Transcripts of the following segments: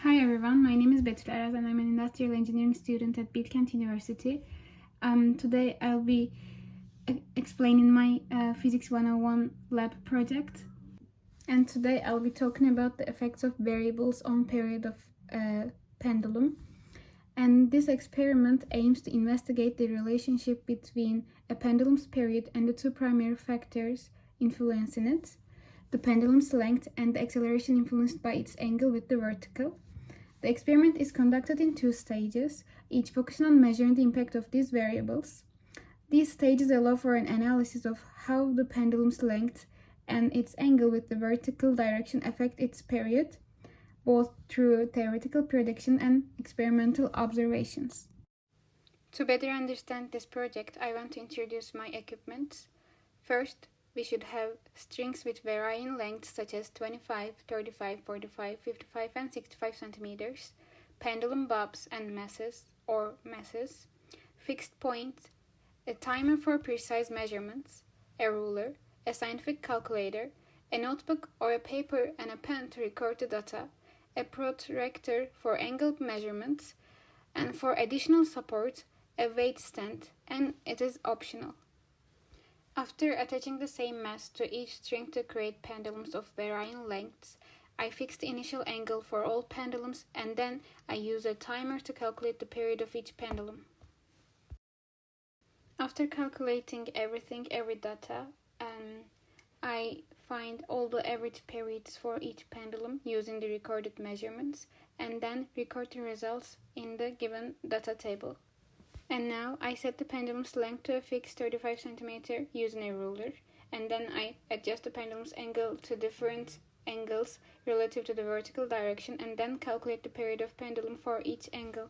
Hi everyone, my name is Betül Araz and I'm an industrial engineering student at Bilkent University. Today I'll be explaining my Physics 101 lab project. And today I'll be talking about the effects of variables on period of pendulum. And this experiment aims to investigate the relationship between a pendulum's period and the two primary factors influencing it, the pendulum's length and the acceleration influenced by its angle with the vertical. The experiment is conducted in two stages, each focusing on measuring the impact of these variables. These stages allow for an analysis of how the pendulum's length and its angle with the vertical direction affect its period, both through theoretical prediction and experimental observations. To better understand this project, I want to introduce my equipment. First, we should have strings with varying lengths such as 25, 35, 45, 55 and 65 centimeters, pendulum bobs and messes, fixed point, a timer for precise measurements, a ruler, a scientific calculator, a notebook or a paper and a pen to record the data, a protractor for angle measurements, and for additional support, a weight stand, and it is optional. After attaching the same mass to each string to create pendulums of varying lengths, I fix the initial angle for all pendulums and then I use a timer to calculate the period of each pendulum. After calculating every data, I find all the average periods for each pendulum using the recorded measurements and then record the results in the given data table. And now I set the pendulum's length to a fixed 35 cm using a ruler, and then I adjust the pendulum's angle to different angles relative to the vertical direction and then calculate the period of pendulum for each angle.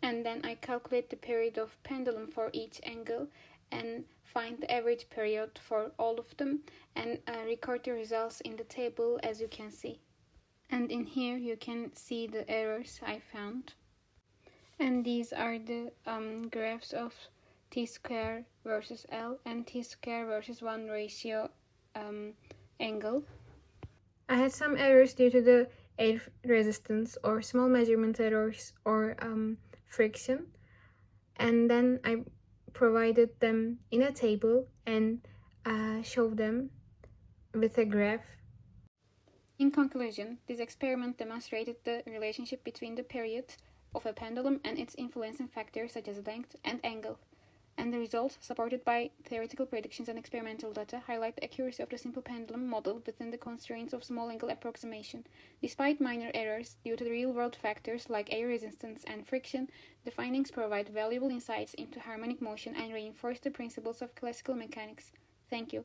And then I calculate the period of pendulum for each angle and find the average period for all of them and record the results in the table as you can see. And in here you can see the errors I found. And these are the graphs of t-square versus L and t-square versus 1 ratio angle. I had some errors due to the air resistance or small measurement errors or friction. And then I provided them in a table and showed them with a graph. In conclusion, this experiment demonstrated the relationship between the period of a pendulum and its influencing factors such as length and angle, and the results, supported by theoretical predictions and experimental data, highlight the accuracy of the simple pendulum model within the constraints of small angle approximation. Despite minor errors due to the real-world factors like air resistance and friction, the findings provide valuable insights into harmonic motion and reinforce the principles of classical mechanics. Thank you.